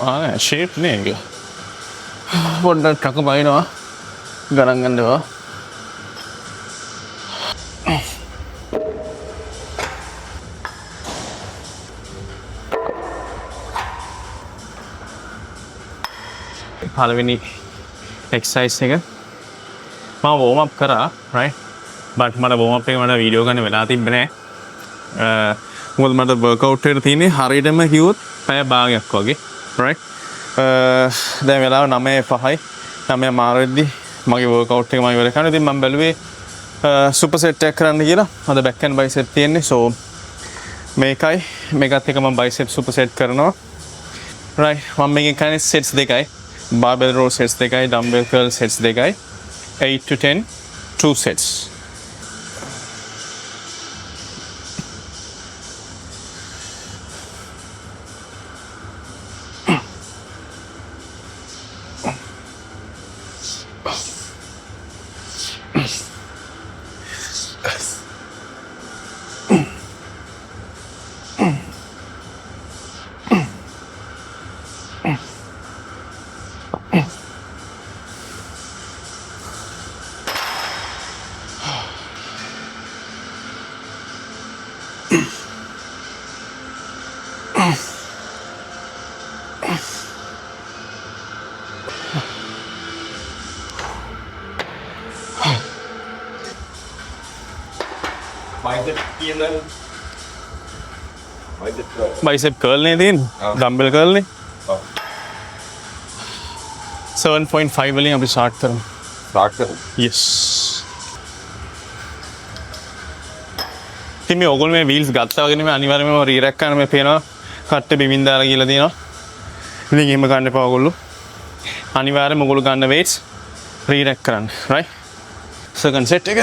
ආ ෂේප් නේ ඒක. පොඩ්ඩක් කක බයිනවා. ගණන් ගන්නවා. පළවෙනි එක්සයිස් එක මම වෝම් අප් කරා right but මට වෝම් අප් එක මට වීඩියෝ ගන්න වෙලා තිබ්බේ නෑ මොකද මට වර්ක්අවුට් එකට තියෙන්නේ හරියටම කිව්වොත් පැය භාගයක් වගේ right දැන් වෙලාව 9:05යි 9 මාරෙද්දි මගේ වර්ක්අවුට් එක මම ඉවර කරනවා ඉතින් මම බැලුවේ සුපර් සෙට් එකක් කරන්න කියලා අද බෑක් ඇන්ඩ් බයිසෙප් තියෙන්නේ so මේකයි මේකත් එක මම බයිසෙප් සුපර් සෙට් කරනවා right මම මේකෙන් කරන්නේ සෙට්ස් දෙකයි barbell row sets දෙකයි dumbbell curl sets දෙකයි 8 to 10 2 sets bicep curl නේ තියෙන්නේ dumbbell curl නේ 7.5 වලින් අපි start කරමු yes ඉතින් මේ ඔයගොල්ලෝ මේ wheels ගත්තා වගේ නෙමෙයි අනිවාර්යයෙන්ම re-rack කරන මේ පේනවා කට්ට බිමින් දාලා කියලා තියෙනවා ඉතින් එහෙම ගන්න එපා ඔයගොල්ලෝ අනිවාර්යයෙන්ම ඔයගොල්ලෝ ගන්න weights re-rack කරන්න right second set එක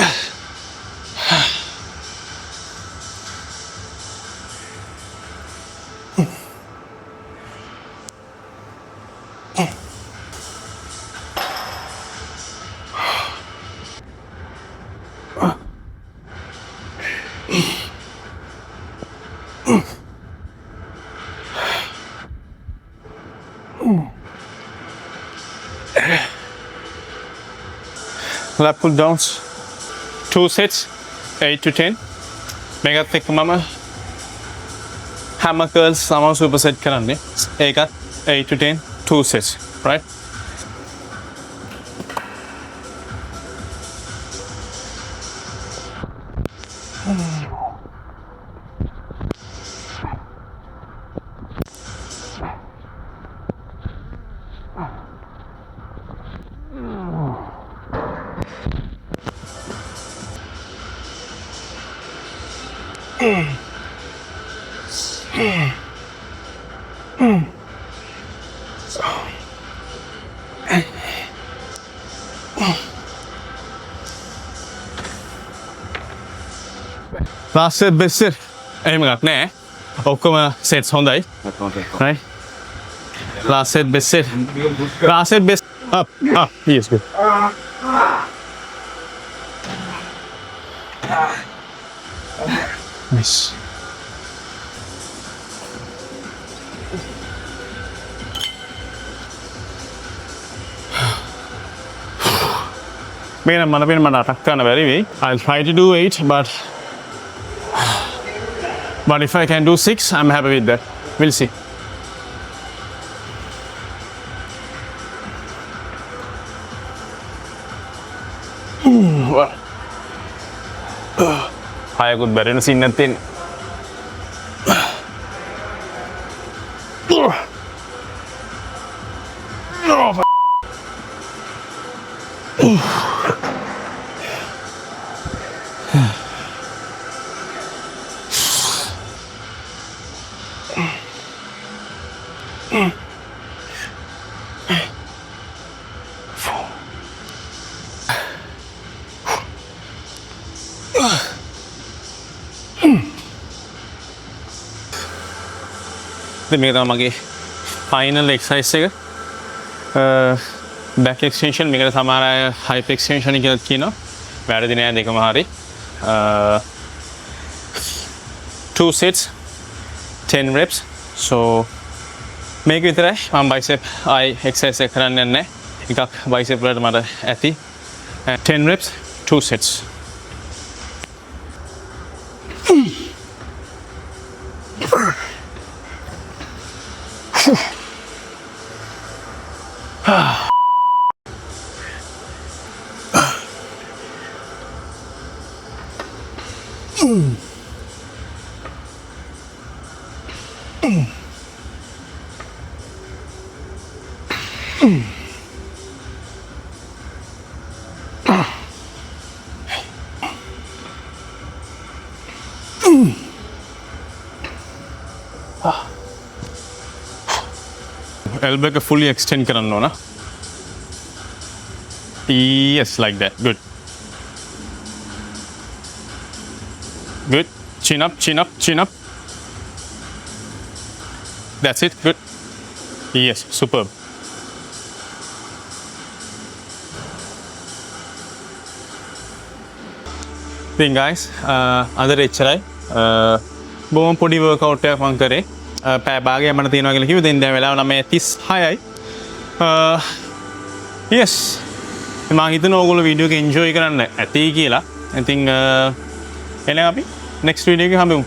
lat pull downs 2 sets 8 to 10 මේකත් එක්ක මම hammer curls සමව super set කරන්නේ ඒකත් 8 to 10 2 sets right last set best set එහෙම එකක් නෑ ඔක්කොම sets හොඳයි right last set best set last set best up yes good nice මේක නම් මට පේන මට අටක් ගන්න බැරි වෙයි I'll try to do 8 but if I can do 6 I'm happy with that we'll see හයකුත් බැරෙන සින්නක් තියෙන්නේ මේක තමයි මගේ ෆයිනල් එක්සර්සයිස් එක back extension මේකට සමහර අය hip extension කියලා කියනවා වැරදි නෑ දෙකම හරි 2 sets 10 reps so මේක විතරයි මම බයිසෙප් ආයි එක්සර්සයිස් එක කරන්න යන්නේ එකක් බයිසෙප් වලට මට ඇති 10 reps 2 sets elbow එක fully extend කරන්න ඕන. Yes, like that. Good. Good. Chin up, chin up, chin up. That's it. Good. Yes, superb. Then guys, අදට එච්චරයි. බොහොම පොඩි workout එකක් මම කරේ. පැය භාගයක් මට තියෙනවා කියලා කිව්වේ. දැන් වෙලාව 9:36යි. yes. මම හිතනවා ඔයගොල්ලෝ වීඩියෝ එක enjoy කරන්න ඇති කියලා. I think එහෙනම් අපි next video එකේ හම්බෙමු.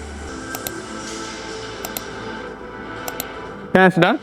That's done.